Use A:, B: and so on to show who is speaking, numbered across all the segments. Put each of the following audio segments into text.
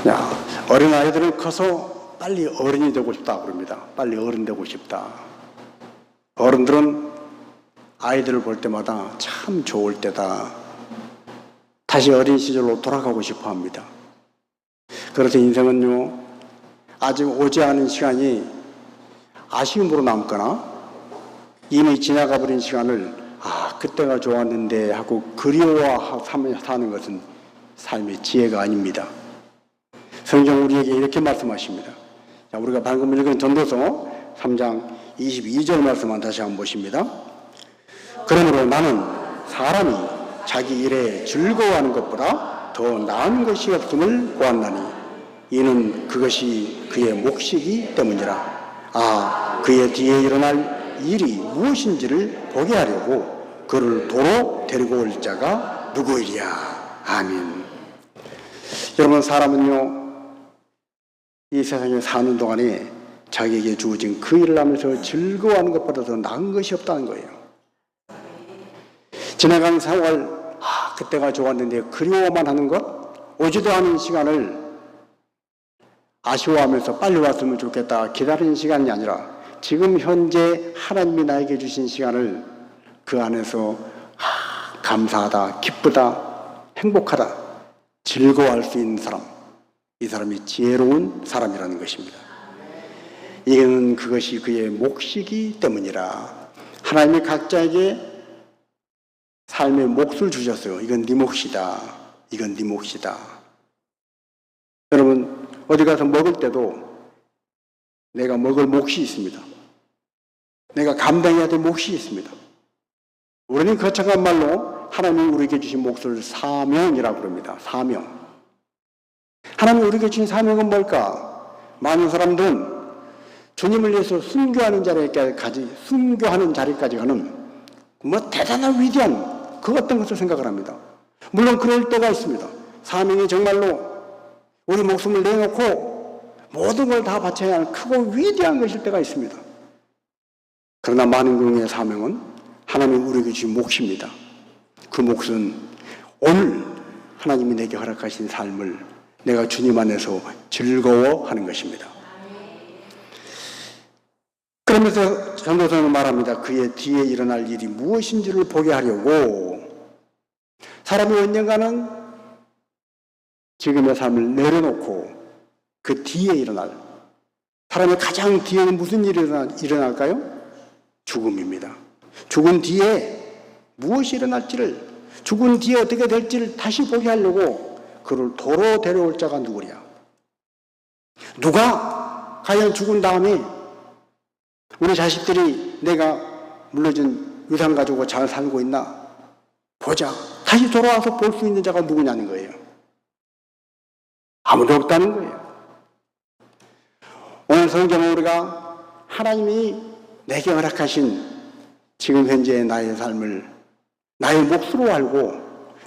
A: 야, 어린아이들은 커서 빨리 어른이 되고 싶다 그럽니다. 빨리 어른 되고 싶다. 어른들은 아이들을 볼 때마다 참 좋을 때다. 다시 어린 시절로 돌아가고 싶어 합니다. 그래서 인생은요, 아직 오지 않은 시간이 아쉬움으로 남거나 이미 지나가 버린 시간을 그때가 좋았는데 하고 그리워하며 사는 것은 삶의 지혜가 아닙니다. 성경 우리에게 이렇게 말씀하십니다. 자, 우리가 방금 읽은 전도서 3장 22절 말씀만 다시 한번 보십니다. 그러므로 나는 사람이 자기 일에 즐거워하는 것보다 더 나은 것이 없음을 보았나니 이는 그것이 그의 몫이기 때문이라. 그의 뒤에 일어날 일이 무엇인지를 보게 하려고 그를 도로 데리고 올 자가 누구이랴. 아멘. 여러분, 사람은요, 이 세상에 사는 동안에 자기에게 주어진 그 일을 하면서 즐거워하는 것보다 더 나은 것이 없다는 거예요. 지나간 세월, 그때가 좋았는데 그리워만 하는 것, 오지도 않은 시간을 아쉬워하면서 빨리 왔으면 좋겠다 기다리는 시간이 아니라 지금 현재 하나님이 나에게 주신 시간을 그 안에서 감사하다, 기쁘다, 행복하다, 즐거워할 수 있는 사람, 이 사람이 지혜로운 사람이라는 것입니다. 이는 그것이 그의 몫이기 때문이라. 하나님이 각자에게 삶의 몫을 주셨어요. 이건 네 몫이다. 이건 네 몫이다. 여러분, 어디 가서 먹을 때도 내가 먹을 몫이 있습니다. 내가 감당해야 될 몫이 있습니다. 우리는 거창한 말로 하나님이 우리에게 주신 몫을 사명이라고 부릅니다. 사명. 하나님이 우리에게 주신 사명은 뭘까? 많은 사람들은 주님을 위해서 순교하는 자리까지 가는 대단한 위대한 그 어떤 것을 생각을 합니다. 물론 그럴 때가 있습니다. 사명이 정말로 우리 목숨을 내놓고 모든 걸 다 바쳐야 하는 크고 위대한 것일 때가 있습니다. 그러나 많은 경우의 사명은 하나님이 우리에게 주신 몫입니다. 그 몫은 오늘 하나님이 내게 허락하신 삶을 내가 주님 안에서 즐거워하는 것입니다. 그러면서 전도서는 말합니다. 그의 뒤에 일어날 일이 무엇인지를 보게 하려고 사람이 언젠가는 지금의 삶을 내려놓고 그 뒤에 일어날, 사람의 가장 뒤에는 무슨 일이 일어날까요? 죽음입니다. 죽은 뒤에 무엇이 일어날지를, 죽은 뒤에 어떻게 될지를 다시 보게 하려고 그를 도로 데려올 자가 누구랴? 누가 과연 죽은 다음에 우리 자식들이 내가 물려준 유산 가지고 잘 살고 있나 보자, 다시 돌아와서 볼 수 있는 자가 누구냐는 거예요. 아무도 없다는 거예요. 오늘 성경은 우리가 하나님이 내게 허락하신 지금 현재의 나의 삶을 나의 몫으로 알고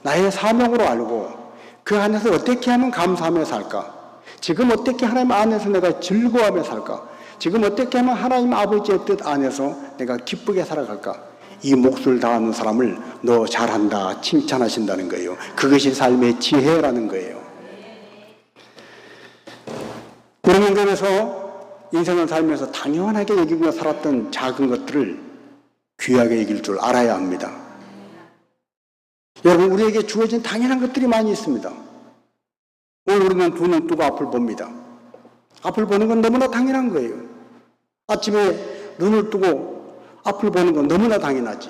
A: 나의 사명으로 알고 그 안에서 어떻게 하면 감사하며 살까? 지금 어떻게 하나님 안에서 내가 즐거워하며 살까? 지금 어떻게 하면 하나님 아버지의 뜻 안에서 내가 기쁘게 살아갈까? 이 몫을 다하는 사람을 너 잘한다 칭찬하신다는 거예요. 그것이 삶의 지혜라는 거예요. 우리는 그래서 인생을 살면서 당연하게 여기며 살았던 작은 것들을 귀하게 여길 줄 알아야 합니다. 여러분, 우리에게 주어진 당연한 것들이 많이 있습니다. 오늘 우리는 두 눈 뜨고 앞을 봅니다. 앞을 보는 건 너무나 당연한 거예요. 아침에 눈을 뜨고 앞을 보는 건 너무나 당연하지.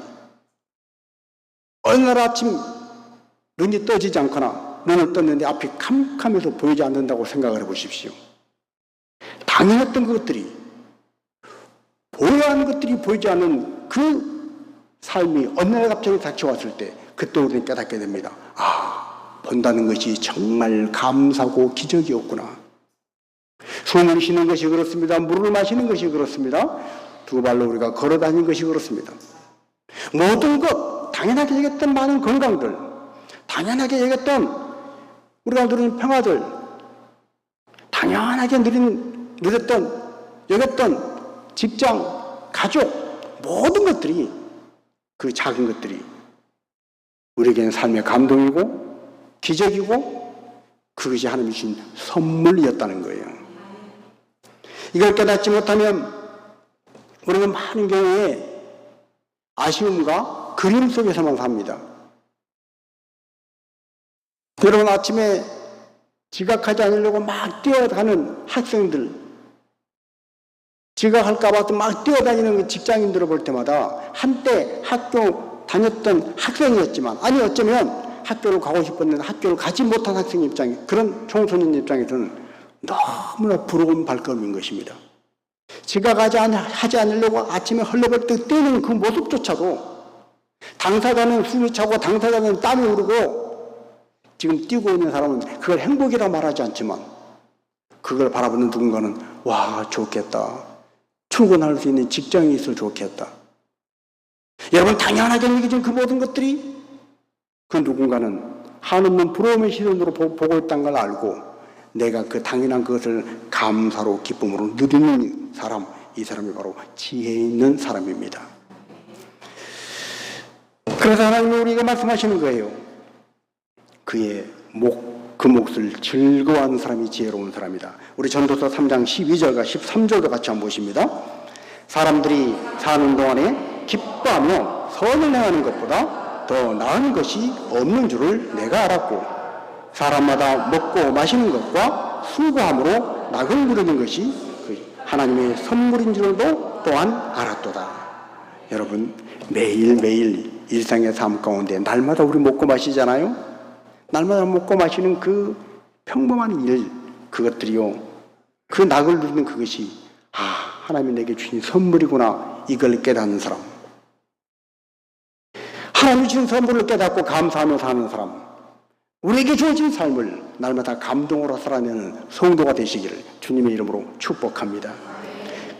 A: 어느 날 아침 눈이 떠지지 않거나 눈을 떴는데 앞이 캄캄해서 보이지 않는다고 생각을 해보십시오. 당연했던 것들이, 보여야 하는 것들이 보이지 않는 그 삶이 어느 날 갑자기 닥쳐왔을 때 그때 우리는 깨닫게 됩니다. 본다는 것이 정말 감사고 기적이었구나. 숨을 쉬는 것이 그렇습니다. 물을 마시는 것이 그렇습니다. 두 발로 우리가 걸어다니는 것이 그렇습니다. 모든 것, 당연하게 여겼던 많은 건강들, 당연하게 여겼던 우리가 누리는 평화들, 당연하게 여겼던 직장, 가족, 모든 것들이, 그 작은 것들이 우리에게는 삶의 감동이고 기적이고 그것이 하나님이 주신 선물이었다는 거예요. 이걸 깨닫지 못하면 우리는 많은 경우에 아쉬움과 그림 속에서만 삽니다. 여러분, 아침에 지각하지 않으려고 막 뛰어가는 학생들, 지각할까 봐 막 뛰어다니는 직장인들을 볼 때마다 한때 학교 다녔던 학생이었지만, 아니 어쩌면 학교를 가고 싶었는데 학교를 가지 못한 학생 입장에, 그런 청소년 입장에서는 너무나 부러운 발걸음인 것입니다. 지각하지 않으려고 아침에 헐레벌떡 뛰는 그 모습조차도 당사자는 숨이 차고 당사자는 땀이 흐르고 지금 뛰고 있는 사람은 그걸 행복이라 말하지 않지만 그걸 바라보는 누군가는 와, 좋겠다. 출근할 수 있는 직장이 있어 좋겠다. 여러분, 당연하게 여겨진 그 모든 것들이 그 누군가는 한없는 부러움의 시선으로 보고 있다는 걸 알고 내가 그 당연한 그것을 감사로 기쁨으로 누리는 사람, 이 사람이 바로 지혜 있는 사람입니다. 그래서 하나님이 우리에게 말씀하시는 거예요. 그 몫을 즐거워하는 사람이 지혜로운 사람이다. 우리 전도서 3장 12절과 13절도 같이 한번 보십니다. 사람들이 사는 동안에 기뻐하며 선을 행하는 것보다 더 나은 것이 없는 줄을 내가 알았고 사람마다 먹고 마시는 것과 수고함으로 낙을 누리는 것이 하나님의 선물인 줄도 또한 알았도다. 여러분, 매일매일 일상의 삶 가운데 날마다 우리 먹고 마시잖아요. 날마다 먹고 마시는 그 평범한 일, 그것들이요, 그 낙을 누리는 그것이 하나님이 내게 주신 선물이구나, 이걸 깨닫는 사람, 하나님이 주신 선물을 깨닫고 감사하며 사는 사람, 우리에게 주어진 삶을 날마다 감동으로 살아내는 성도가 되시기를 주님의 이름으로 축복합니다.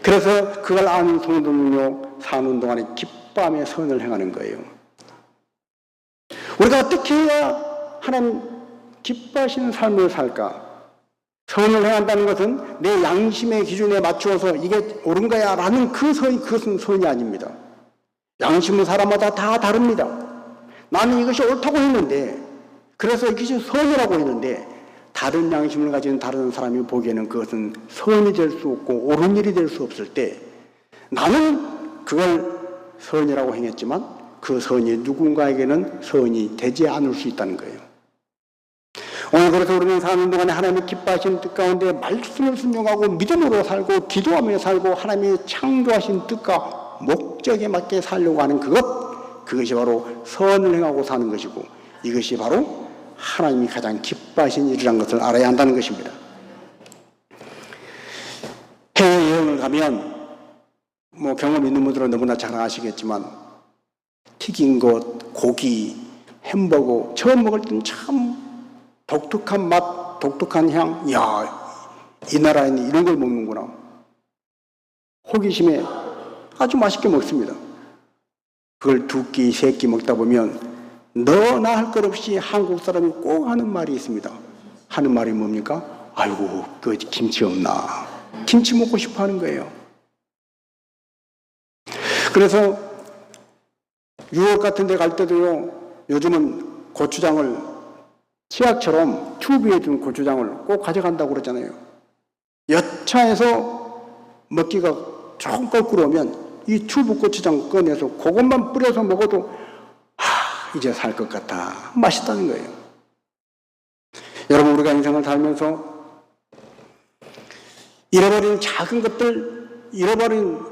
A: 그래서 그걸 아는 성도는요, 사는 동안에 기뻐하며 선을 행하는 거예요. 우리가 어떻게 해야 하나님 기뻐하시는 삶을 살까? 선을 행한다는 것은 내 양심의 기준에 맞추어서 이게 옳은 거야 라는 그것은 선이 아닙니다. 양심은 사람마다 다 다릅니다. 나는 이것이 옳다고 했는데, 그래서 이것이 선이라고 했는데, 다른 양심을 가진 다른 사람이 보기에는 그것은 선이 될 수 없고 옳은 일이 될 수 없을 때, 나는 그걸 선이라고 행했지만 그 선이 누군가에게는 선이 되지 않을 수 있다는 거예요. 오늘 그래서 우리는 사는 동안에 하나님의 기뻐하신 뜻 가운데 말씀을 순종하고 믿음으로 살고 기도하며 살고 하나님의 창조하신 뜻과 목적에 맞게 살려고 하는 그것이 바로 선을 행하고 사는 것이고, 이것이 바로 하나님이 가장 기뻐하신 일이라는 것을 알아야 한다는 것입니다. 해외여행을 가면 경험 있는 분들은 너무나 잘 아시겠지만 튀긴 것, 고기, 햄버거 처음 먹을 때는 참 독특한 맛, 독특한 향, 이 나라에는 이런 걸 먹는구나. 호기심에 아주 맛있게 먹습니다. 그걸 2끼, 3끼 먹다 보면 너나 할 것 없이 한국 사람이 꼭 하는 말이 있습니다. 하는 말이 뭡니까? 아이고, 그 김치 없나? 김치 먹고 싶어 하는 거예요. 그래서 유럽 같은 데 갈 때도요, 요즘은 고추장을 치약처럼 튜브에 둔 고추장을 꼭 가져간다고 그러잖아요. 여차에서 먹기가 조금 거꾸로 오면 이 튜브 고추장 꺼내서 그것만 뿌려서 먹어도 이제 살 것 같아. 맛있다는 거예요. 여러분, 우리가 인생을 살면서 잃어버린 작은 것들,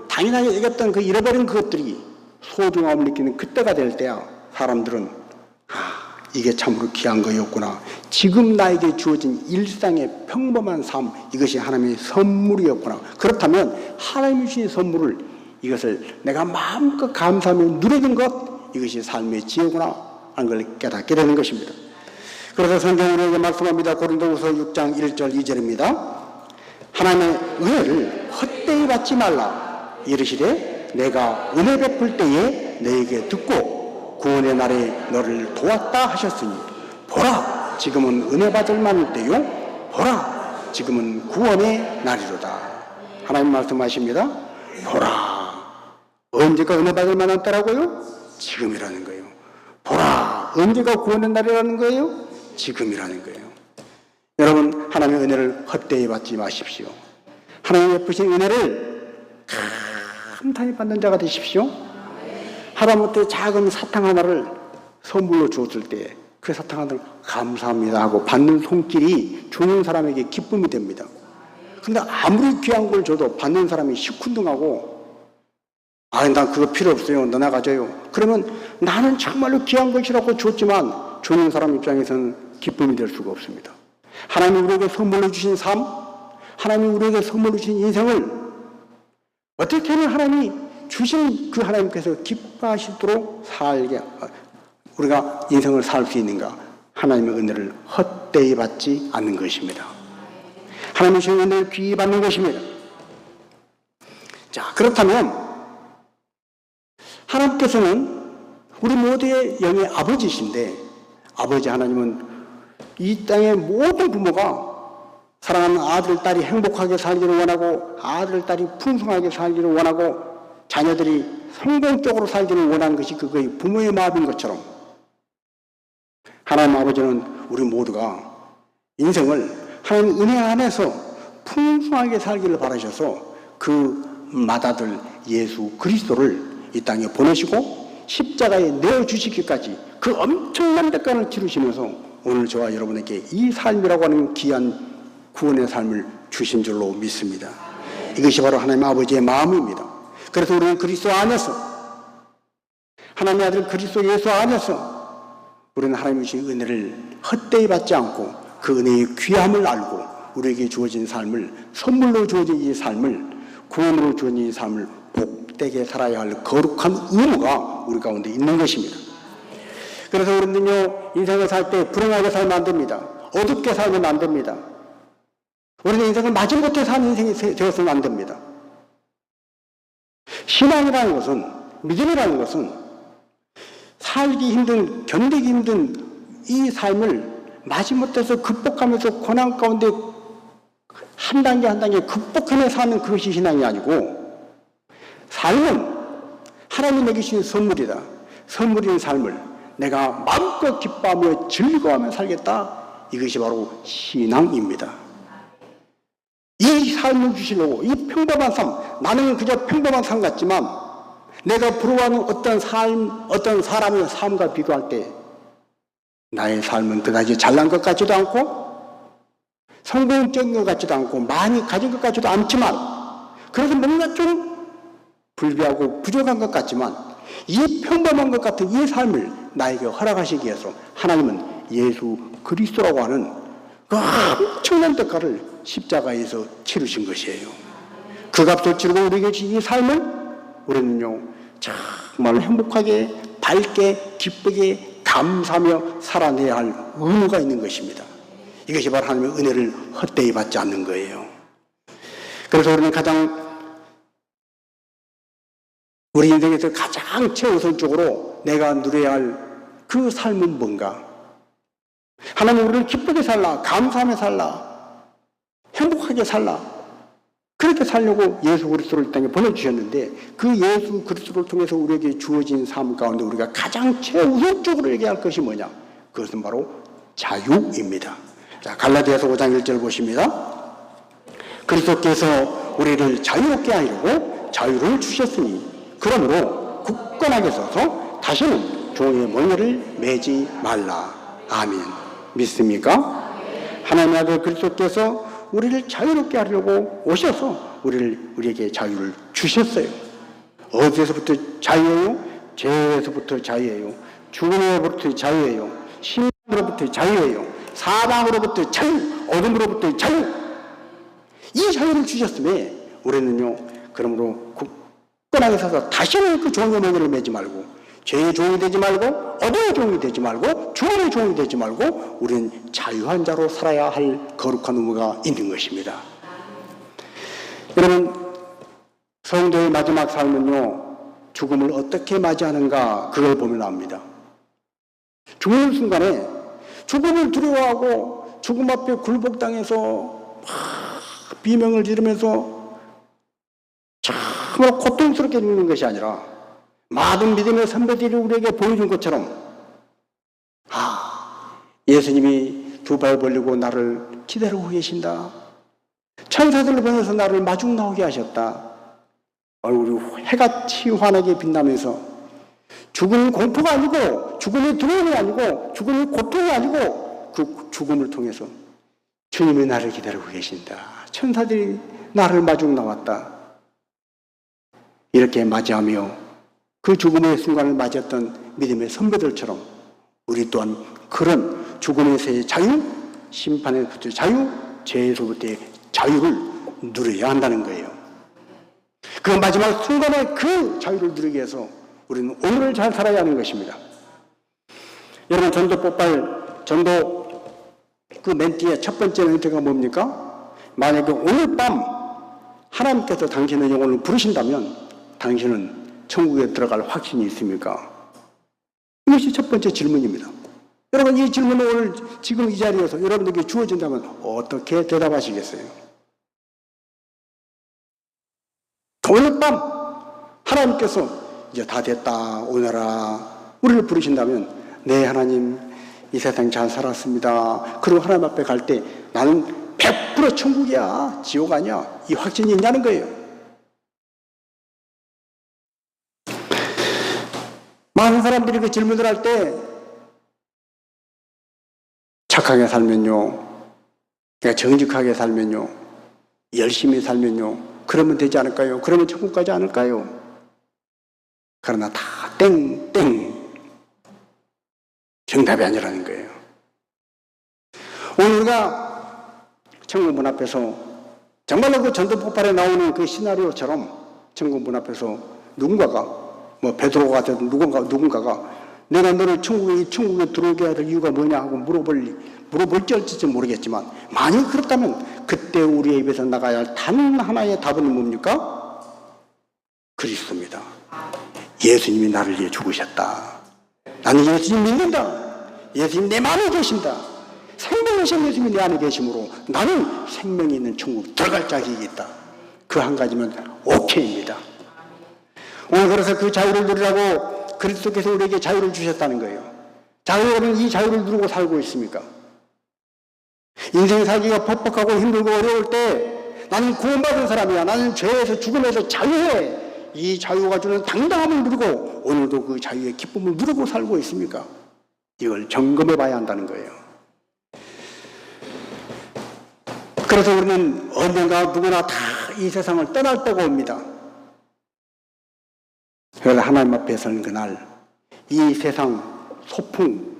A: 당연하게 여겼던 그 잃어버린 그것들이 소중함을 느끼는 그때가 될 때야 사람들은 이게 참으로 귀한 거였구나. 지금 나에게 주어진 일상의 평범한 삶, 이것이 하나님의 선물이었구나. 그렇다면 하나님이 주신 선물을, 이것을 내가 마음껏 감사하며 누리는 것, 이것이 삶의 지혜구나 하는 걸 깨닫게 되는 것입니다. 그래서 성경은 우리에게 말씀합니다. 고린도후서 6장 1절 2절입니다. 하나님의 은혜를 헛되이 받지 말라. 이르시되 내가 은혜 베풀 때에 너에게 듣고 구원의 날에 너를 도왔다 하셨으니 보라, 지금은 은혜 받을 만할 때요, 보라, 지금은 구원의 날이로다. 하나님 말씀하십니다. 보라, 언제가 은혜 받을 만한 때라고요? 지금이라는 거예요. 보라, 언제가 구원의 날이라는 거예요? 지금이라는 거예요. 여러분, 하나님의 은혜를 헛되이 받지 마십시오. 하나님의 베푸신 은혜를 감탄히 받는 자가 되십시오. 하다못해 작은 사탕 하나를 선물로 주었을 때 그 사탕 하나를 감사합니다 하고 받는 손길이 주는 사람에게 기쁨이 됩니다. 근데 아무리 귀한 걸 줘도 받는 사람이 시큰둥하고, 난 그거 필요 없어요, 너나 가져요. 그러면 나는 정말로 귀한 것이라고 줬지만 주는 사람 입장에서는 기쁨이 될 수가 없습니다. 하나님이 우리에게 선물로 주신 삶, 하나님이 우리에게 선물로 주신 인생을 어떻게 하면 하나님이 주신 그 하나님께서 기뻐하시도록 살게, 우리가 인생을 살 수 있는가? 하나님의 은혜를 헛되이 받지 않는 것입니다. 하나님의 주신 은혜를 귀히 받는 것입니다. 자, 그렇다면 하나님께서는 우리 모두의 영의 아버지이신데, 아버지 하나님은 이 땅의 모든 부모가 사랑하는 아들, 딸이 행복하게 살기를 원하고, 아들, 딸이 풍성하게 살기를 원하고, 자녀들이 성공적으로 살기를 원하는 것이 그거의 부모의 마음인 것처럼, 하나님 아버지는 우리 모두가 인생을 하나님 은혜 안에서 풍성하게 살기를 바라셔서 그 맏아들 예수 그리스도를 이 땅에 보내시고 십자가에 내어주시기까지 그 엄청난 대가를 치르시면서 오늘 저와 여러분에게 이 삶이라고 하는 귀한 구원의 삶을 주신 줄로 믿습니다. 이것이 바로 하나님 아버지의 마음입니다. 그래서 우리는 그리스도 안에서, 하나님의 아들 그리스도 예수 안에서 우리는 하나님의 주신 은혜를 헛되이 받지 않고 그 은혜의 귀함을 알고 우리에게 주어진 삶을, 선물로 주어진 이 삶을, 구원으로 주어진 이 삶을 복되게 살아야 할 거룩한 의무가 우리 가운데 있는 것입니다. 그래서 우리는요, 인생을 살 때 불행하게 살면 안 됩니다. 어둡게 살면 안 됩니다. 우리는 인생을 마지못해 사는 인생이 되어서는 안 됩니다. 신앙이라는 것은, 믿음이라는 것은 살기 힘든, 견디기 힘든 이 삶을 마지못해서 극복하면서 고난 가운데 한 단계 한 단계 극복하며 사는 그것이 신앙이 아니고, 삶은 하나님에게 주신 선물이다. 선물인 삶을 내가 마음껏 기뻐하며 즐거워하며 살겠다. 이것이 바로 신앙입니다. 이 삶을 주시려고, 이 평범한 삶, 나는 그저 평범한 삶 같지만 내가 부러워하는 어떤 삶, 어떤 사람의 삶과 비교할 때 나의 삶은 그다지 잘난 것 같지도 않고 성공적인 것 같지도 않고 많이 가진 것 같지도 않지만, 그래서 뭔가 좀 불비하고 부족한 것 같지만 이 평범한 것 같은 이 삶을 나에게 허락하시기 위해서 하나님은 예수 그리스도라고 하는 그 엄청난 대가를 십자가에서 치르신 것이에요. 그 값을 치르고 우리에게 주신 이 삶을 우리는요, 정말 행복하게, 밝게, 기쁘게, 감사하며 살아내야 할 의무가 있는 것입니다. 이것이 바로 하나님의 은혜를 헛되이 받지 않는 거예요. 그래서 우리는 우리 인생에서 가장 최우선적으로 내가 누려야 할 그 삶은 뭔가? 하나님 우리를 기쁘게 살라, 감사하며 살라, 행복하게 살라, 그렇게 살려고 예수 그리스도를 이 땅에 보내주셨는데, 그 예수 그리스도를 통해서 우리에게 주어진 삶 가운데 우리가 가장 최우선적으로 얘기할 것이 뭐냐? 그것은 바로 자유입니다. 자, 갈라디아서 5장 1절 보십니다. 그리스도께서 우리를 자유롭게 하려고 자유를 주셨으니 그러므로 굳건하게 서서 다시는 종의 멍에를 매지 말라. 아멘. 믿습니까? 하나님의 아들 그리스도께서 우리를 자유롭게 하려고 오셔서 우리에게 자유를 주셨어요. 어디에서부터 자유예요? 죄에서부터 자유예요. 죽음으로부터 자유예요. 신으로부터 자유예요. 사방으로부터 자유, 어둠으로부터 자유. 이 자유를 주셨음에 우리는요, 그러므로 굳건하게 서서 다시는 그 종의 멍에를 매지 말고, 죄의 종이 되지 말고, 어둠의 종이 되지 말고, 죽음의 종이 되지 말고, 우리는 자유한 자로 살아야 할 거룩한 의무가 있는 것입니다. 여러분, 성도의 마지막 삶은요, 죽음을 어떻게 맞이하는가, 그걸 보면 압니다. 죽는 순간에 죽음을 두려워하고 죽음 앞에 굴복당해서 비명을 지르면서 정말 고통스럽게 죽는 것이 아니라, 많은 믿음의 선배들이 우리에게 보여준 것처럼, 예수님이 두 발 벌리고 나를 기다리고 계신다. 천사들을 보내서 나를 마중 나오게 하셨다. 얼굴이 해같이 환하게 빛나면서 죽음이 공포가 아니고 죽음이 두려움이 아니고 죽음이 고통이 아니고 그 죽음을 통해서 주님이 나를 기다리고 계신다. 천사들이 나를 마중 나왔다. 이렇게 맞이하며 그 죽음의 순간을 맞이했던 믿음의 선배들처럼 우리 또한 그런 죽음에서의 자유, 심판에서부터의 자유, 죄에서부터의 자유를 누려야 한다는 거예요. 그 마지막 순간에 그 자유를 누리기 위해서 우리는 오늘을 잘 살아야 하는 것입니다. 여러분, 전도 그 멘트의 첫 번째 멘트가 뭡니까? 만약에 오늘 밤 하나님께서 당신의 영혼을 부르신다면 당신은 천국에 들어갈 확신이 있습니까? 이것이 첫 번째 질문입니다. 여러분, 이 질문을 오늘 지금 이 자리에서 여러분에게 주어진다면 어떻게 대답하시겠어요? 오늘 밤 하나님께서 이제 다 됐다 오너라 우리를 부르신다면 네 하나님 이 세상 잘 살았습니다. 그리고 하나님 앞에 갈 때 나는 100% 천국이야 지옥 아니야 이 확신이 있냐는 거예요. 많은 사람들이 그 질문을 할 때 착하게 살면요, 정직하게 살면요, 열심히 살면요, 그러면 되지 않을까요? 그러면 천국 가지 않을까요? 그러나 다 땡 정답이 아니라는 거예요. 오늘 우리가 천국 문 앞에서 정말로 그 전도 폭발에 나오는 그 시나리오처럼 천국 문 앞에서 누군가가 뭐 베드로가 되든 누군가가 내가 너를 천국에 들어오게 해야 될 이유가 뭐냐 하고 물어볼지 할지 모르겠지만 만약 그렇다면 그때 우리의 입에서 나가야 할 단 하나의 답은 뭡니까? 그리스도입니다. 예수님이 나를 위해 죽으셨다. 나는 예수님 믿는다. 예수님 내 마음에 계신다. 생명이신 예수님이 내 안에 계심으로 나는 생명이 있는 천국 들어갈 자격이 있다. 그 한 가지면 오케이입니다. 오늘 그래서 그 자유를 누리라고 그리스도께서 우리에게 자유를 주셨다는 거예요. 자유는 이 자유를 누리고 살고 있습니까? 인생 살기가 퍽퍽하고 힘들고 어려울 때 나는 구원받은 사람이야. 나는 죄에서 죽음에서 자유해. 이 자유가 주는 당당함을 누리고 오늘도 그 자유의 기쁨을 누리고 살고 있습니까? 이걸 점검해 봐야 한다는 거예요. 그래서 우리는 언젠가 누구나 다 이 세상을 떠날 때가 옵니다. 그래서 하나님 앞에 서는 그날 이 세상 소풍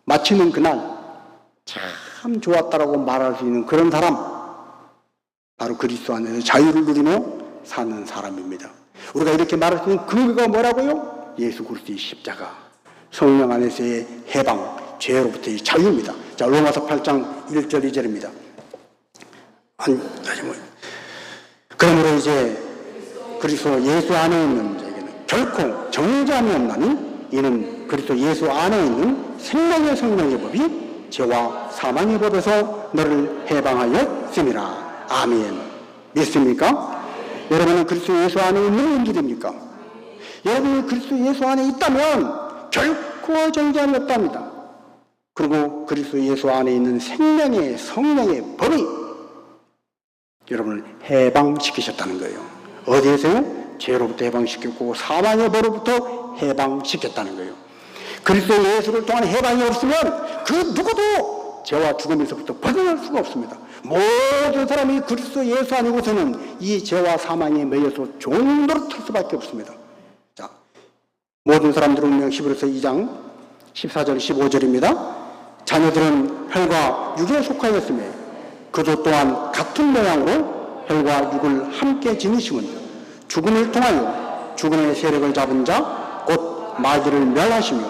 A: 마치는 그날 참 좋았다라고 말할 수 있는 그런 사람 바로 그리스도 안에서 자유를 누리며 사는 사람입니다. 우리가 이렇게 말할 수 있는 근거가 뭐라고요? 예수 그리스도의 십자가, 성령 안에서의 해방, 죄로부터의 자유입니다. 자, 로마서 8장 1절 2절입니다. 그러므로 이제 그리스도 예수 안에 있는 자에게는 결코 정죄함이 없나니 이는 그리스도 예수 안에 있는 생명의 성령의 법이 죄와 사망의 법에서 너를 해방하였음이라. 아멘. 믿습니까? 여러분은 그리스도 예수 안에 있는 분들입니까? 여러분이 그리스도 예수 안에 있다면 결코 정죄함이 없답니다. 그리고 그리스도 예수 안에 있는 생명의 성령의 법이 여러분을 해방시키셨다는 거예요. 어디에서요? 죄로부터 해방시켰고 사망의 벌로부터 해방시켰다는 거예요. 그리스도 예수를 통한 해방이 없으면 그 누구도 죄와 죽음에서부터 벗어날 수가 없습니다. 모든 사람이 그리스도 예수 아니고서는 이 죄와 사망에 매여서 종로로 탈 수밖에 없습니다. 자, 모든 사람들은 분명 히브리서 2장 14절 15절입니다. 자녀들은 혈과 육에 속하였으며 그도 또한 같은 모양으로 혈과 육을 함께 지니심은 죽음을 통하여 죽음의 세력을 잡은 자 곧 마귀를 멸하시며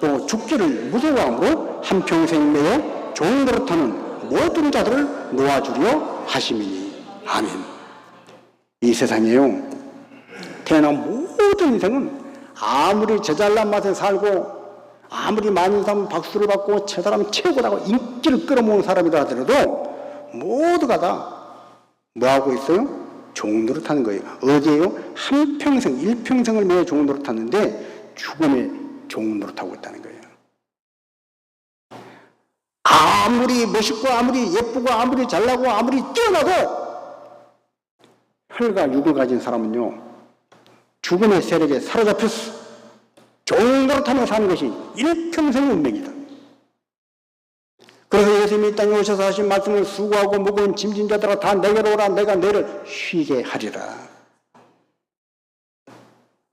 A: 또 죽기를 무서워함으로 한평생 매여 좋은 버릇하는 모든 자들을 놓아주려 하심이니. 아멘. 이 세상에요 태어난 모든 인생은 아무리 제잘난 맛에 살고 아무리 많은 사람 박수를 받고 저 사람 최고라고 인기를 끌어모은 사람이라 하더라도 모두가 다 뭐하고 있어요? 종노릇하는 거예요. 어디에요? 한평생, 일평생을 매여 종노릇하는데 죽음에 종노릇하고 있다는 거예요. 아무리 멋있고 아무리 예쁘고 아무리 잘나고 아무리 뛰어나도 혈과 육을 가진 사람은요, 죽음의 세력에 사로잡혀서 좋은 노릇하며 사는 것이 일평생의 운명이다. 그래서 예수님이 이 땅에 오셔서 하신 말씀을 수고하고 무거운 짐진 자들아 다 내게로 오라, 내가 너를 쉬게 하리라.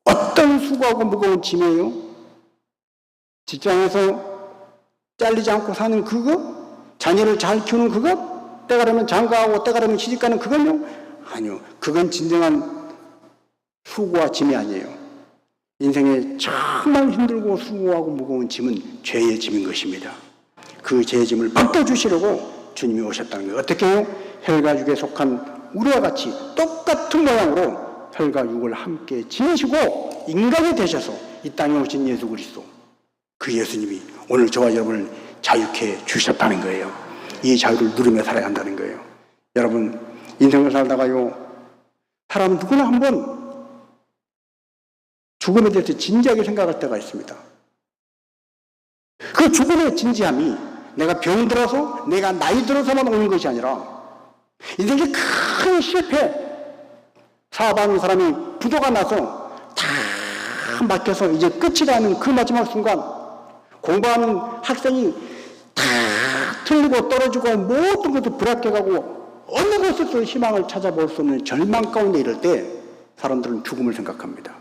A: 어떤 수고하고 무거운 짐이에요? 직장에서 잘리지 않고 사는 그거? 자녀를 잘 키우는 그것? 때가 되면 장가하고 때가 되면 시집가는 그건요? 아니요. 그건 진정한 수고와 짐이 아니에요. 인생에 정말 힘들고 수고하고 무거운 짐은 죄의 짐인 것입니다. 그 죄의 짐을 벗겨주시려고 주님이 오셨다는 거예요. 어떻게 해요? 혈과 육에 속한 우리와 같이 똑같은 모양으로 혈과 육을 함께 지니시고 인간이 되셔서 이 땅에 오신 예수 그리스도, 그 예수님이 오늘 저와 여러분을 자유케 주셨다는 거예요. 이 자유를 누리며 살아야 한다는 거예요. 여러분, 인생을 살다가요, 사람 누구나 한번 죽음에 대해서 진지하게 생각할 때가 있습니다. 그 죽음의 진지함이 내가 병들어서, 내가 나이 들어서만 오는 것이 아니라 인생의 큰 실패, 사업하는 사람이 부도가 나서 다 막혀서 이제 끝이라는 그 마지막 순간, 공부하는 학생이 다 틀리고 떨어지고 모든 것을 불합격하고 어느 곳에서 희망을 찾아볼 수 없는 절망 가운데 이럴 때 사람들은 죽음을 생각합니다.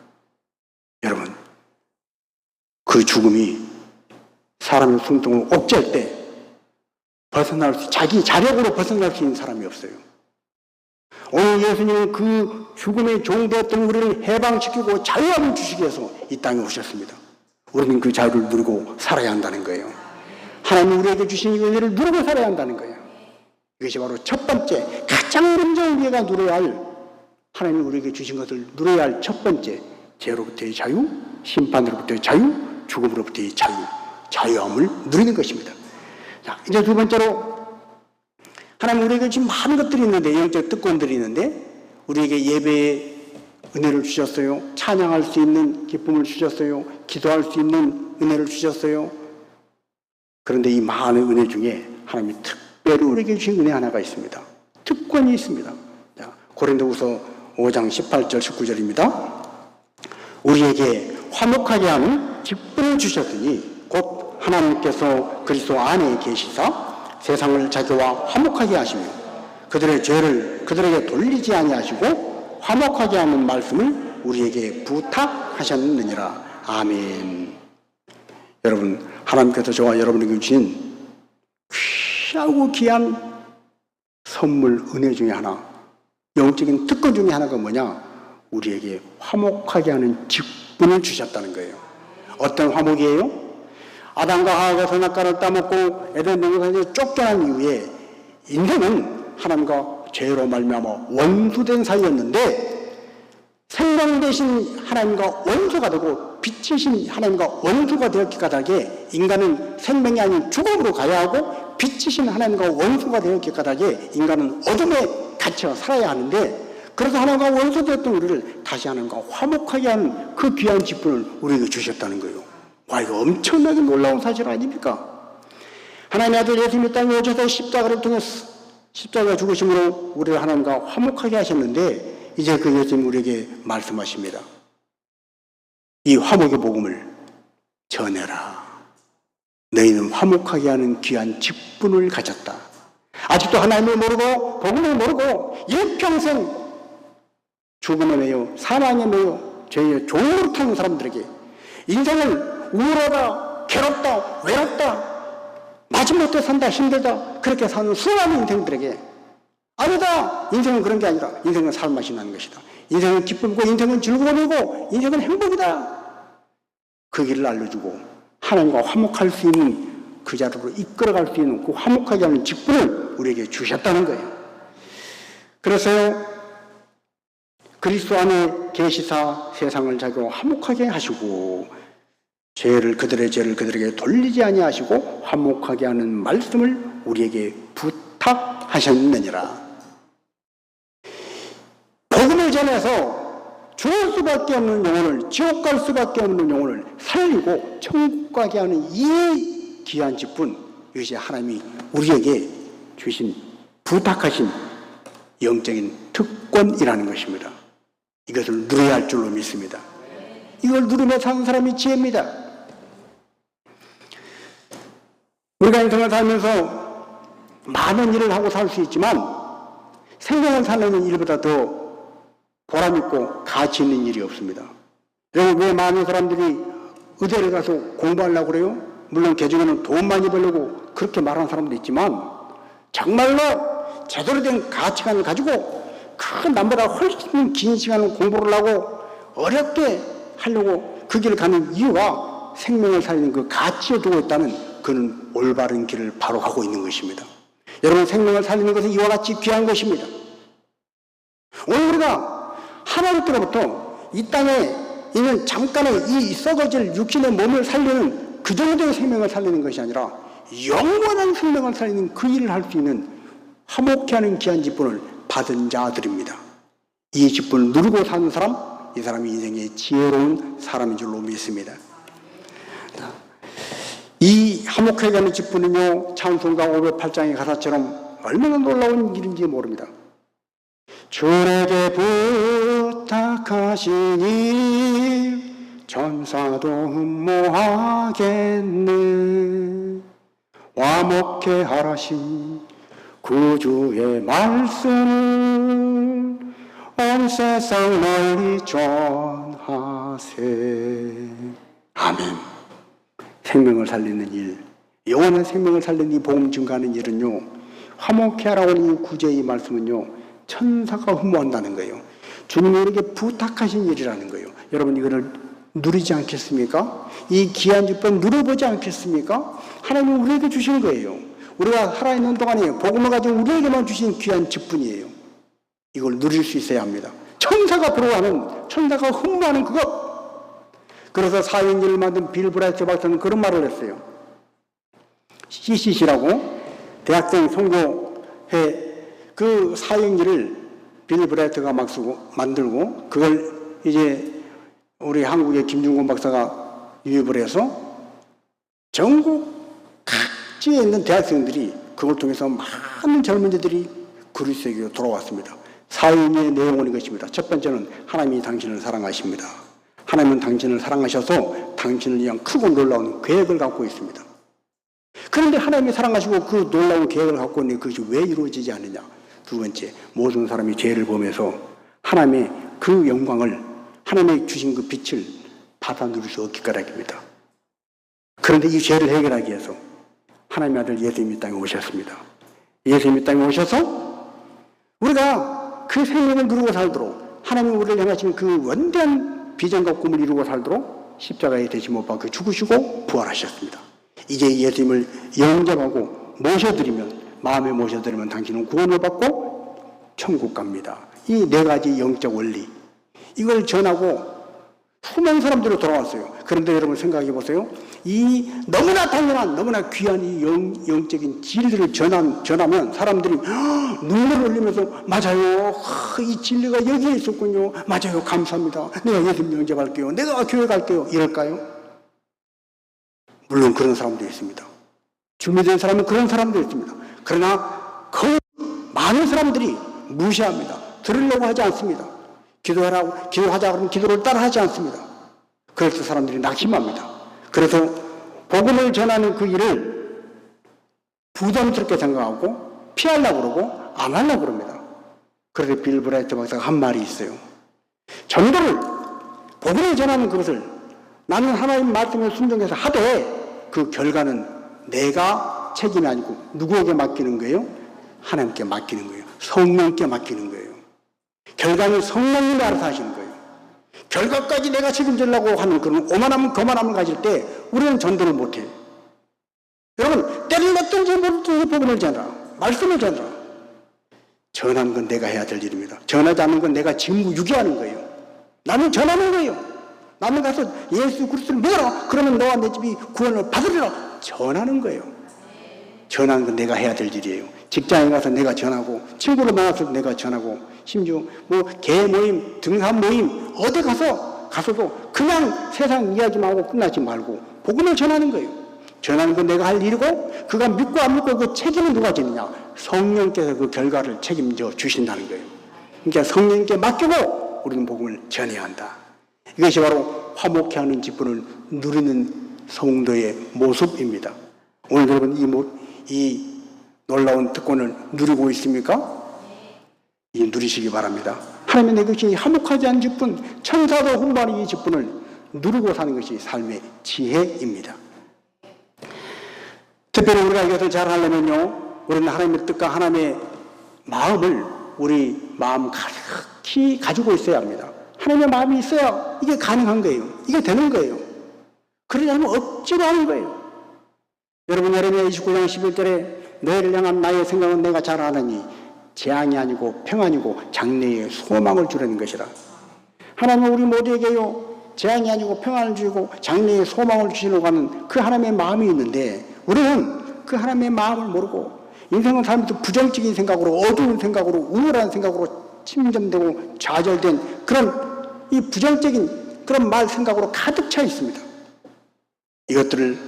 A: 여러분, 그 죽음이 사람의 숨통을 옥죄할 때 벗어날 수, 자기 자력으로 벗어날 수 있는 사람이 없어요. 오늘 예수님은 그 죽음의 종되었던 우리를 해방시키고 자유함을 주시기 위해서 이 땅에 오셨습니다. 우리는 그 자유를 누리고 살아야 한다는 거예요. 하나님 우리에게 주신 이 은혜를 누리고 살아야 한다는 거예요. 이것이 바로 첫 번째, 가장 먼저 우리가 누려야 할, 하나님 우리에게 주신 것을 누려야 할 첫 번째, 죄로부터의 자유, 심판으로부터의 자유, 죽음으로부터의 자유, 자유함을 누리는 것입니다. 자, 이제 두 번째로, 하나님 우리에게 지금 많은 것들이 있는데, 영적 특권들이 있는데, 우리에게 예배의 은혜를 주셨어요. 찬양할 수 있는 기쁨을 주셨어요. 기도할 수 있는 은혜를 주셨어요. 그런데 이 많은 은혜 중에 하나님이 특별히 우리에게 주신 은혜 하나가 있습니다. 특권이 있습니다. 자, 고린도후서 5장 18절 19절입니다. 우리에게 화목하게 하는 직분을 주셨으니 곧 하나님께서 그리스도 안에 계시사 세상을 자기와 화목하게 하시며 그들의 죄를 그들에게 돌리지 아니하시고 화목하게 하는 말씀을 우리에게 부탁하셨느니라. 아멘. 여러분, 하나님께서 저와 여러분에게 주신 귀하고 귀한 선물, 은혜 중에 하나, 영적인 특권 중에 하나가 뭐냐? 우리에게 화목하게 하는 직분을 주셨다는 거예요. 어떤 화목이에요? 아담과 하와가 선악과를 따먹고 에덴 동산에서 쫓겨난 이후에 인생은 하나님과 죄로 말미암아 원수된 사이였는데, 생명 대신 하나님과 원수가 되고 빛이신 하나님과 원수가 되었기 까닭에 인간은 생명이 아닌 죽음으로 가야 하고, 빛이신 하나님과 원수가 되었기 까닭에 인간은 어둠에 갇혀 살아야 하는데, 그래서 하나님과 원수되었던 우리를 다시 하나님과 화목하게 하는 그 귀한 직분을 우리에게 주셨다는 거예요. 와, 이거 엄청나게 놀라운 사실 아닙니까? 하나님의 아들 예수님이 땅에 오셔서 십자가를 통해서, 십자가 죽으심으로 우리를 하나님과 화목하게 하셨는데, 이제 그 예수님 우리에게 말씀하십니다. 이 화목의 복음을 전해라. 너희는 화목하게 하는 귀한 직분을 가졌다. 아직도 하나님을 모르고 복음을 모르고 일평생 죽음에 매여 사망에 매여 죄의 종으로 타는 사람들에게 인생을 우울하다, 괴롭다, 외롭다, 마지못해 산다, 힘들다, 그렇게 사는 수많은 인생들에게, 아니다, 인생은 그런 게 아니라 인생은 삶맛이 나는 것이다, 인생은 기쁨이고 인생은 즐거움이고 인생은 행복이다, 그 길을 알려주고 하나님과 화목할 수 있는 그 자리로 이끌어갈 수 있는 그 화목하게 하는 직분을 우리에게 주셨다는 거예요. 그래서 그리스도 안에 계시사 세상을 자기와 화목하게 하시고 그들의 죄를 그들에게 돌리지 아니하시고 화목하게 하는 말씀을 우리에게 부탁하셨느니라. 복음을 전해서 죽을 수밖에 없는 영혼을, 지옥 갈 수밖에 없는 영혼을 살리고 천국 가게 하는 이 귀한 직분, 이것이 하나님이 우리에게 주신, 부탁하신 영적인 특권이라는 것입니다. 이것을 누려야 할 줄로 믿습니다. 이걸 누리며 사는 사람이 지혜입니다. 우리가 인생을 살면서 많은 일을 하고 살 수 있지만 생명을 살리는 일보다 더 보람있고 가치 있는 일이 없습니다. 여러분, 왜 많은 사람들이 의대를 가서 공부하려고 그래요? 물론 개중에는 돈 많이 벌려고 그렇게 말하는 사람도 있지만 정말로 제대로 된 가치관을 가지고 큰 남보다 훨씬 긴 시간을 공부를 하고 어렵게 하려고 그 길을 가는 이유가 생명을 살리는 그 가치에 두고 있다면 그는 올바른 길을 바로 가고 있는 것입니다. 여러분, 생명을 살리는 것은 이와 같이 귀한 것입니다. 오늘 우리가 하나님께로부터 이 땅에 있는 잠깐의 이 썩어질 육신의 몸을 살리는 그 정도의 생명을 살리는 것이 아니라 영원한 생명을 살리는 그 일을 할 수 있는 화목케 하는 귀한 직분을 받은 자들입니다. 이 직분을 누리고 사는 사람, 이 사람이 인생의 지혜로운 사람인 줄로 믿습니다. 이 화목하게 하는 직분은요, 찬송가 508장의 가사처럼 얼마나 놀라운 일인지 모릅니다. 주에게 부탁하시니 전사도 흠모하겠네. 화목케 하라신 구주의 말씀을 온 세상 널리 전하세. 아멘. 생명을 살리는 일, 영원한 생명을 살리는 이 복음 증가하는 일은요, 화목케 하라고 하는 이 구제의 말씀은요, 천사가 흠모한다는 거예요. 주님이 우리에게 부탁하신 일이라는 거예요. 여러분, 이거를 누리지 않겠습니까? 이 귀한 직분 누려보지 않겠습니까? 하나님은 우리에게 주신 거예요. 우리가 살아있는 동안에 복음을 가지고 우리에게만 주신 귀한 직분이에요. 이걸 누릴 수 있어야 합니다. 천사가 부러워하는, 천사가 흠모하는 그것. 그래서 사형제를 만든 빌 브라이트 박사는 그런 말을 했어요. CCC라고 대학생 선교회 그 사형제를 빌 브라이트가 막 쓰고 만들고 그걸 이제 우리 한국의 김중곤 박사가 유입을 해서 전국 각지에 있는 대학생들이 그걸 통해서 많은 젊은이들이 그리스도에게 돌아왔습니다. 사형의 내용은 이것입니다. 첫 번째는 하나님이 당신을 사랑하십니다. 하나님은 당신을 사랑하셔서 당신을 위한 크고 놀라운 계획을 갖고 있습니다. 그런데 하나님이 사랑하시고 그 놀라운 계획을 갖고 있는데 그것이 왜 이루어지지 않느냐? 두 번째, 모든 사람이 죄를 보면서 하나님의 그 영광을, 하나님의 주신 그 빛을 받아 누릴 수 없기 까닭입니다. 그런데 이 죄를 해결하기 위해서 하나님의 아들 예수님이 땅에 오셨습니다. 예수님이 땅에 오셔서 우리가 그 생명을 누리고 살도록 하나님이 우리를 향하신 그 원대한 비전과 꿈을 이루고 살도록 십자가에 대신 못 박혀 죽으시고 부활하셨습니다. 이제 예수님을 영접하고 모셔드리면, 마음에 모셔드리면 당신은 구원을 받고 천국 갑니다. 이 네 가지 영적 원리, 이걸 전하고 수많은 사람들이 돌아왔어요. 그런데 여러분 생각해 보세요. 이 너무나 당연한, 너무나 귀한 이 영적인 진리를 전하면 사람들이 눈물을 흘리면서 맞아요, 이 진리가 여기에 있었군요, 맞아요, 감사합니다, 내가 예수님 영접할게요, 내가 교회 갈게요, 이럴까요? 물론 그런 사람도 있습니다. 준비된 사람은 그런 사람도 있습니다. 그러나 거의 많은 사람들이 무시합니다. 들으려고 하지 않습니다. 기도하자 그러면 기도를 따라 하지 않습니다. 그래서 사람들이 낙심합니다. 그래서 복음을 전하는 그 일을 부담스럽게 생각하고 피하려고 그러고 안 하려고 그럽니다. 그래서 빌 브라이트 박사가 한 말이 있어요. 전도를, 복음을 전하는 그것을 나는 하나님 말씀에 순종해서 하되 그 결과는 내가 책임이 아니고 누구에게 맡기는 거예요? 하나님께 맡기는 거예요. 성령께 맡기는 거예요. 결과는 성령님이 알아서 하시는 거예요. 결과까지 내가 책임지려고 하는 그런 오만함, 거만함을 가질 때 우리는 전도를 못해요. 여러분, 때를 냈든지 모르든지 복음을 전하라, 말씀을 전하라. 전하는 건 내가 해야 될 일입니다. 전하지 않는 건 내가 직무 유기하는 거예요. 나는 전하는 거예요. 나는 가서 예수 그리스도를 믿어라, 그러면 너와 내 집이 구원을 받으리라. 전하는 거예요. 전하는 건 내가 해야 될 일이에요. 직장에 가서 내가 전하고, 친구를 만나서 내가 전하고, 심지어 개 모임, 등산 모임, 어디 가서도 그냥 세상 이야기만 하고 끝나지 말고 복음을 전하는 거예요. 전하는 건 내가 할 일이고 그가 믿고 안 믿고 그 책임은 누가 지느냐? 성령께서 그 결과를 책임져 주신다는 거예요. 그러니까 성령께 맡기고 우리는 복음을 전해야 한다. 이것이 바로 화목해 하는 직분을 누리는 성도의 모습입니다. 오늘 여러분 이 놀라운 특권을 누리고 있습니까? 이 누리시기 바랍니다. 하나님의 것이 화목하지 않은 직분, 천사도 hun반이 이 직분을 누리고 사는 것이 삶의 지혜입니다. 특별히 우리가 이것을 잘 하려면요, 우리는 하나님의 뜻과 하나님의 마음을 우리 마음 가득히 가지고 있어야 합니다. 하나님의 마음이 있어야 이게 가능한 거예요. 이게 되는 거예요. 그러지 않으면 억지로 하는 거예요. 여러분, 예레미야 29장 11절에 너희를 향한 나의 생각은 내가 잘 아느니 재앙이 아니고 평안이고 장래의 소망을 주려는 것이라. 하나님은 우리 모두에게요, 재앙이 아니고 평안을 주고 장래의 소망을 주시려고 하는 그 하나님의 마음이 있는데, 우리는 그 하나님의 마음을 모르고 인생을 살면서 부정적인 생각으로, 어두운 생각으로, 우울한 생각으로 침잠되고 좌절된 그런 이 부정적인 그런 말 생각으로 가득 차 있습니다. 이것들을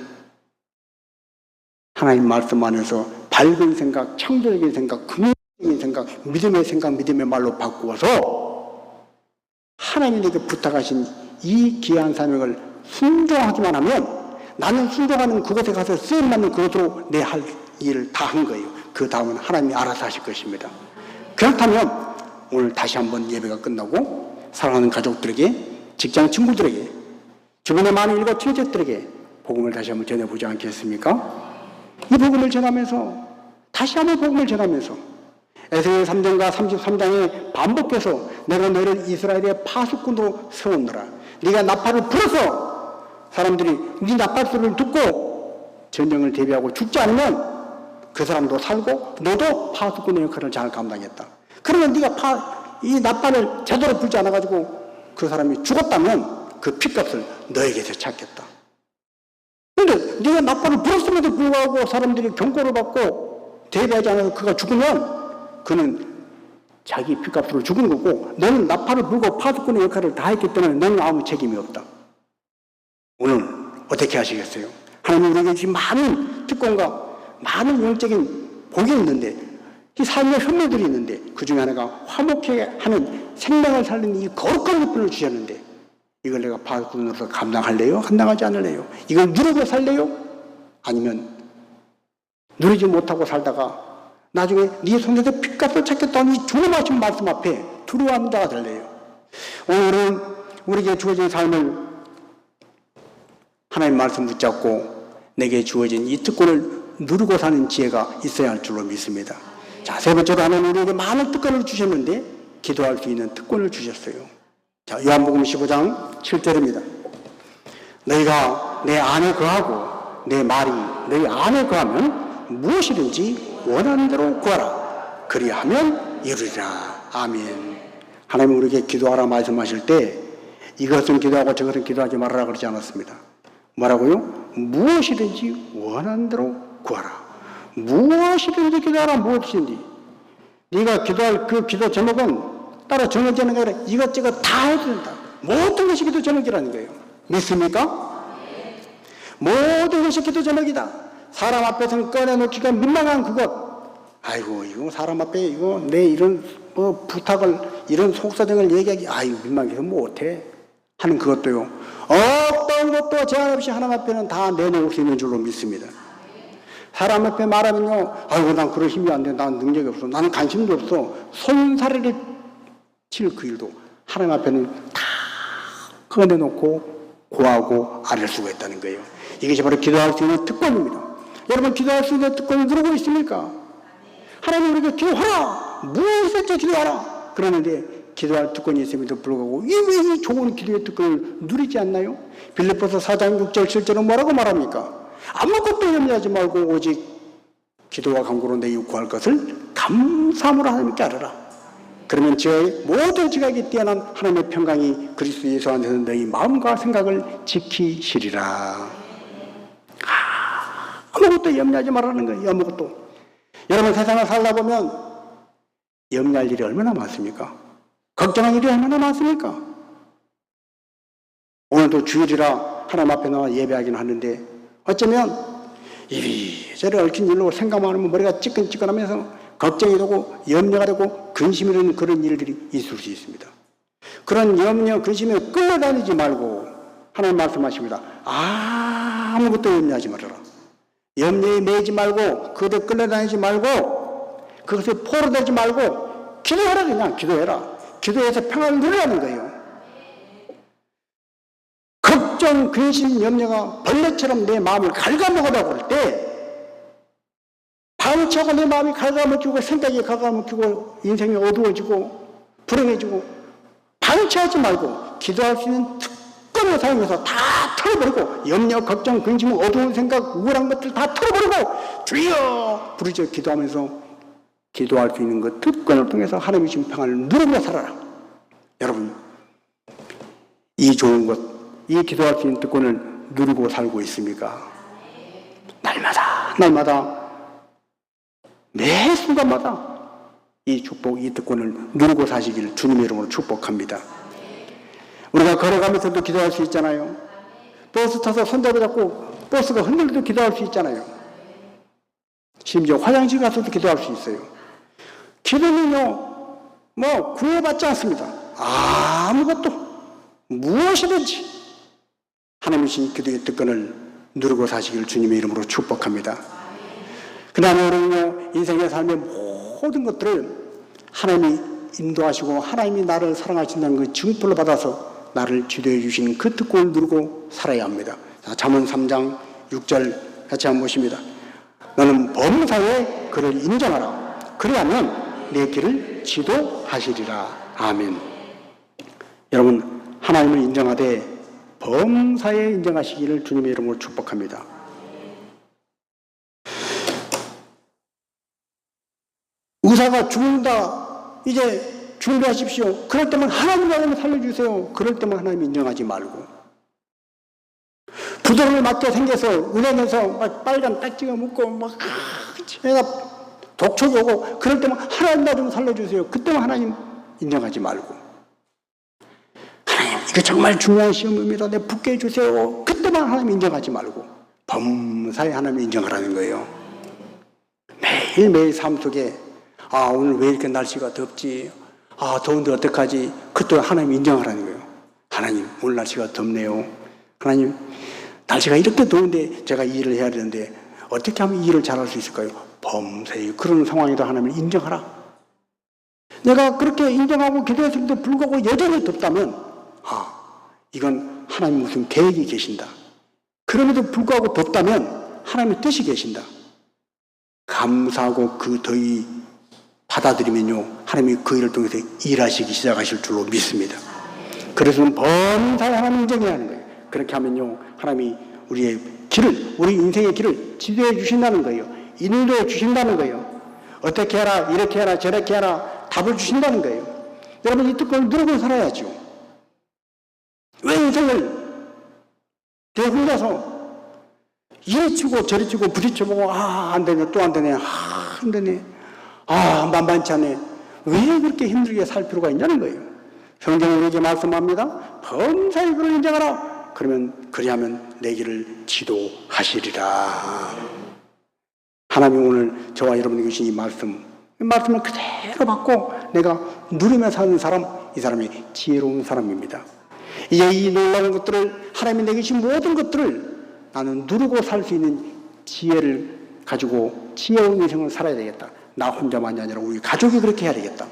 A: 하나님 말씀 안에서 밝은 생각, 창조적인 생각, 긍정적인 생각, 믿음의 생각, 믿음의 말로 바꾸어서 하나님에게 부탁하신 이 귀한 사명을 순종하기만 하면, 나는 순종하는 그곳에 가서 쓰임받는 그것으로 내 할 일을 다 한 거예요. 그 다음은 하나님이 알아서 하실 것입니다. 그렇다면 오늘 다시 한번 예배가 끝나고 사랑하는 가족들에게, 직장 친구들에게, 주변의 많은 일가 친척들에게 복음을 다시 한번 전해보지 않겠습니까? 이 복음을 전하면서, 다시 한번 복음을 전하면서 에스겔 3장과 33장에 반복해서 내가 너를 이스라엘의 파수꾼으로 세웠노라. 네가 나팔을 불어서 사람들이 네 나팔 소리를 듣고 전쟁을 대비하고 죽지 않으면 그 사람도 살고 너도 파수꾼의 역할을 잘 감당했다. 그러면 네가 이 나팔을 제대로 불지 않아가지고 그 사람이 죽었다면 그 핏값을 너에게서 찾겠다. 그런데 네가 나팔을 불었음에도 불구하고 사람들이 경고를 받고 대비하지 않아서 그가 죽으면 그는 자기 핏값으로 죽은 거고, 너는 나팔을 불고 파수꾼의 역할을 다 했기 때문에 너는 아무 책임이 없다. 오늘 어떻게 하시겠어요? 하나님 우리에게 지금 많은 특권과 많은 영적인 복이 있는데, 이 삶의 현매들이 있는데, 그 중에 하나가 화목하게 하는 생명을 살리는 이 거룩한 것들을 주셨는데, 이걸 내가 파수꾼으로서 감당할래요? 감당하지 않을래요? 이걸 누리고 살래요? 아니면 누리지 못하고 살다가 나중에 네 손에서 핏값을 찾겠다는 이 주님하신 말씀 앞에 두려워하는 자가 될래요? 오늘은 우리에게 주어진 삶을 하나님 말씀 붙잡고 내게 주어진 이 특권을 누리고 사는 지혜가 있어야 할 줄로 믿습니다. 자, 세 번째로 하나님 우리에게 많은 특권을 주셨는데 기도할 수 있는 특권을 주셨어요. 자, 요한복음 15장 7절입니다. 너희가 내 안에 거하고 내 말이 너희 안에 거하면 무엇이든지 원하는 대로 구하라. 그리하면 이루리라. 아멘. 하나님 우리에게 기도하라 말씀하실 때 이것은 기도하고 저것은 기도하지 말아라 그러지 않았습니다. 뭐라고요? 무엇이든지 원하는 대로 구하라. 무엇이든지 기도하라. 무엇이든지. 네가 기도할 그 기도 제목은 따로 정해지는 게 아니라 이것저것 다 해도 된다. 모든 것이 기도 제목이라는 거예요. 믿습니까? 모든 것이 기도 제목이다. 사람 앞에서는 꺼내놓기가 민망한 그것. 아이고, 이거 사람 앞에 이거 내 이런 부탁을, 이런 속사정을 얘기하기, 아이고, 민망해서 못해. 하는 그것도요. 어떤 것도 제한 없이 하나님 앞에는 다 내놓을 수 있는 줄로 믿습니다. 사람 앞에 말하면요, 아이고, 난 그럴 힘이 안 돼. 난 능력이 없어. 나는 관심도 없어. 손사래를 칠 그 일도 하나님 앞에는 다 꺼내놓고 고하고 아뢰 수가 있다는 거예요. 이것이 바로 기도할 수 있는 특권입니다. 여러분, 기도할 수 있는 특권을 누리고 있습니까? 하나님 우리에게 기도하라. 무엇이든지 기도하라. 그러는데 기도할 특권이 있음에도 불구하고 왜 이 좋은 기도의 특권을 누리지 않나요? 빌립보서 4장 6절 7절은 뭐라고 말합니까? 아무것도 염려하지 말고 오직 기도와 간구로 내 구할 것을 감사함으로 하나님께 아뢰라. 그러면 저의 모든 지각이 뛰어난 하나님의 평강이 그리스도 예수 안에서 너희 마음과 생각을 지키시리라. 아무것도 염려하지 말라는 거예요. 아무것도. 여러분, 세상을 살다 보면 염려할 일이 얼마나 많습니까? 걱정할 일이 얼마나 많습니까? 오늘도 주일이라 하나님 앞에 나와 예배하긴 하는데 어쩌면 이리저리 얽힌 일로 생각만 하면 머리가 찌끈찌끈하면서 걱정이 되고 염려가 되고 근심이 되는 그런 일들이 있을 수 있습니다. 그런 염려, 근심에 끌려다니지 말고 하나님 말씀하십니다. 아무것도 염려하지 말아라. 염려에 매이지 말고 그것에 끌려다니지 말고 그것에 포로되지 말고 기도해라. 그냥 기도해라. 기도해서 평안을 누리라는 거예요. 걱정, 근심, 염려가 벌레처럼 내 마음을 갉아먹으라고 할 때 방치하고 내 마음이 갉아먹히고 생각이 갉아먹히고 인생이 어두워지고 불행해지고 방치하지 말고 기도할 수 있는 특권을 사용해서 다 털어버리고 염려, 걱정, 근심, 어두운 생각, 우울한 것들 다 털어버리고 주여 부르짖어 기도하면서 기도할 수 있는 그 특권을 통해서 하나님의 주신 평안을 누리며 살아라. 여러분, 이 좋은 것, 이 기도할 수 있는 특권을 누리고 살고 있습니까? 날마다 매 순간마다 이 축복, 이 특권을 누리고 사시기를 주님의 이름으로 축복합니다. 우리가 걸어가면서도 기도할 수 있잖아요. 버스 타서 손잡이 잡고 버스가 흔들려도 기도할 수 있잖아요. 심지어 화장실 가서도 기도할 수 있어요. 기도는요, 구애받지 않습니다. 아무것도, 무엇이든지 하나님이 주신 기도의 특권을 누리고 사시기를 주님의 이름으로 축복합니다. 그 다음에 우리는요, 인생의 삶의 모든 것들을 하나님이 인도하시고 하나님이 나를 사랑하신다는 그 증표를 받아서 나를 지도해 주신 그 특권을 누리고 살아야 합니다. 자, 잠언 3장 6절 같이 한번 보십니다. 너는 범사에 그를 인정하라. 그리하면 내 길을 지도하시리라. 아멘. 여러분, 하나님을 인정하되 범사에 인정하시기를 주님의 이름으로 축복합니다. 의사가 죽는다, 이제 준비하십시오. 그럴 때만 하나님 살려주세요. 그럴 때만 하나님 인정하지 말고, 부도를 맞게 생겨서 은행에서 막 빨간 딱지가 묻고 막 제가 독촉이 오고 그럴 때만 하나님 나 좀 살려주세요. 그때만 하나님 인정하지 말고, 하나님 이거 정말 중요한 시험입니다. 내 붙게 해주세요. 그때만 하나님 인정하지 말고 범사에 하나님 인정하라는 거예요. 매일매일 삶 속에 오늘 왜 이렇게 날씨가 덥지? 더운데 어떡하지? 그때 하나님 인정하라는 거예요. 하나님 오늘 날씨가 덥네요. 하나님 날씨가 이렇게 더운데 제가 이 일을 해야 되는데 어떻게 하면 이 일을 잘할 수 있을까요? 범사에 그런 상황에도 하나님을 인정하라. 내가 그렇게 인정하고 기도했음에도 불구하고 여전히 덥다면 이건 하나님 무슨 계획이 계신다. 그럼에도 불구하고 덥다면 하나님의 뜻이 계신다. 감사하고 그 더위 받아들이면요, 하나님이 그 일을 통해서 일하시기 시작하실 줄로 믿습니다. 그래서 범사에 하나님 인정해야 하는 거예요. 그렇게 하면요, 하나님이 우리의 길을, 우리 인생의 길을 지도해 주신다는 거예요. 인도해 주신다는 거예요. 어떻게 해라, 이렇게 해라, 저렇게 해라, 답을 주신다는 거예요. 여러분, 이 특권을 누리고 살아야죠. 왜 인생을 내 혼자서 이리 치고 저리 치고 부딪혀보고 안 되네, 또 안 되네, 안 되네, 만만치 않네. 왜 그렇게 힘들게 살 필요가 있냐는 거예요. 성경은 우리에게 말씀합니다. 범사에 그를 인정하라. 그리하면 내 길을 지도하시리라. 하나님이 오늘 저와 여러분에게 주신 이 말씀을 그대로 받고 내가 누리며 사는 사람, 이 사람이 지혜로운 사람입니다. 이제 이 놀라운 것들을, 하나님이 내게 주신 모든 것들을 나는 누리고 살 수 있는 지혜를 가지고 지혜로운 인생을 살아야 되겠다. 나 혼자만이 아니라 우리 가족이 그렇게 해야 되겠다.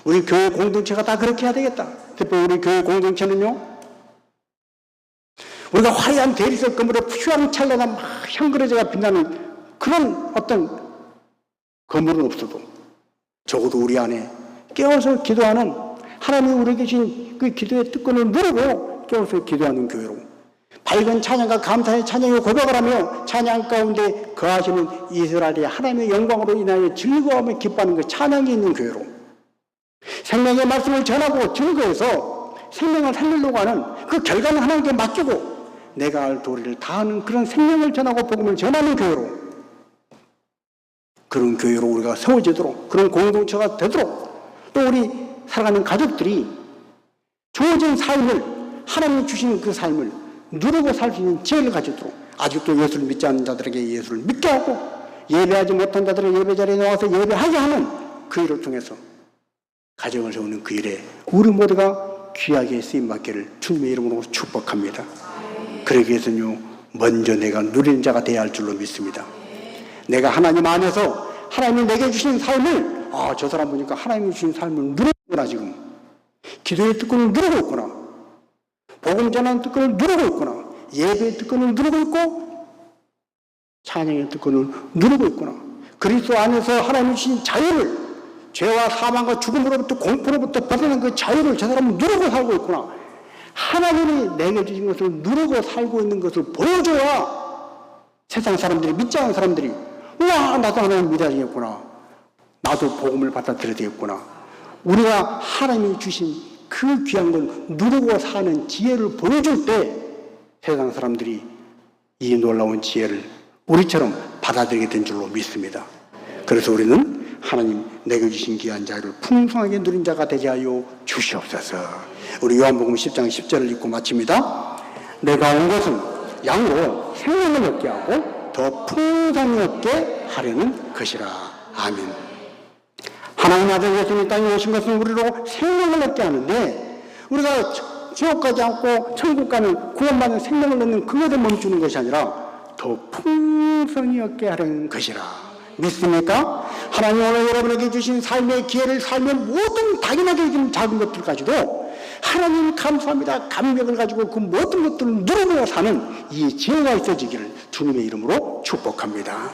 A: 우리 교회 공동체가 다 그렇게 해야 되겠다. 특히 우리 교회 공동체는요, 우리가 화려한 대리석 건물에 휘황찬란한 막 향그러져가 빛나는 그런 어떤 건물은 없어도 적어도 우리 안에 깨어서 기도하는, 하나님이 우리에게 주신 그 기도의 특권을 누리고 깨어서 기도하는 교회로, 밝은 찬양과 감사의 찬양의 고백을 하며 찬양 가운데 거하시는 이스라엘의 하나님의 영광으로 인하여 즐거움을 기뻐하는 그 찬양이 있는 교회로, 생명의 말씀을 전하고 증거해서 생명을 살리려고 하는 그 결과는 하나님께 맡기고 내가 할 도리를 다하는 그런 생명을 전하고 복음을 전하는 교회로, 그런 교회로 우리가 세워지도록, 그런 공동체가 되도록, 또 우리 살아가는 가족들이 주어진 삶을, 하나님이 주신 그 삶을 누리고 살 수 있는 지혜를 가지도록 아직도 예수를 믿지 않는 자들에게 예수를 믿게 하고 예배하지 못한 자들은 예배 자리에 나와서 예배하게 하는 그 일을 통해서 가정을 세우는 그 일에 우리 모두가 귀하게 쓰임받기를 주님의 이름으로 축복합니다. 그러기 위해서는요, 먼저 내가 누리는 자가 되어야 할 줄로 믿습니다. 내가 하나님 안에서 하나님이 내게 주신 삶을, 저 사람 보니까 하나님이 주신 삶을 누르구나, 지금. 기도의 특권을 누르고 있구나. 복음 전하는 특권을 누르고 있구나. 예배의 특권을 누르고 있고, 찬양의 특권을 누르고 있구나. 그리스도 안에서 하나님이 주신 자유를, 죄와 사망과 죽음으로부터 공포로부터 벗어난 그 자유를 저 사람은 누르고 살고 있구나. 하나님이 내게 주신 것을 누르고 살고 있는 것을 보여줘야 세상 사람들이, 믿지 않는 사람들이, 우와, 나도 하나님 믿어야 되겠구나. 나도 복음을 받아들여야 되겠구나. 우리가 하나님이 주신 그 귀한 걸 누르고 사는 지혜를 보여줄 때 세상 사람들이 이 놀라운 지혜를 우리처럼 받아들이게 된 줄로 믿습니다. 그래서 우리는 하나님 내게 주신 귀한 자유를 풍성하게 누린 자가 되게 하여 주시옵소서. 우리 요한복음 10장 10절을 읽고 마칩니다. 내가 온 것은 양으로 생명을 얻게 하고 더 풍성히 얻게 하려는 것이라. 아멘. 하나님 아들 예수님 땅에 오신 것은 우리로 생명을 얻게 하는데, 우리가 지옥 가지 않고 천국 가는 구원받는 생명을 얻는 그것에 멈추는 것이 아니라 더 풍성히 얻게 하려는 것이라. 믿습니까? 하나님 오늘 여러분에게 주신 삶의 기회를 살면 모든 당연하게 여기는 작은 것들 가지고 하나님 감사합니다, 감격을 가지고 그 모든 것들을 누르며 사는 이 지혜가 있어지기를 주님의 이름으로 축복합니다.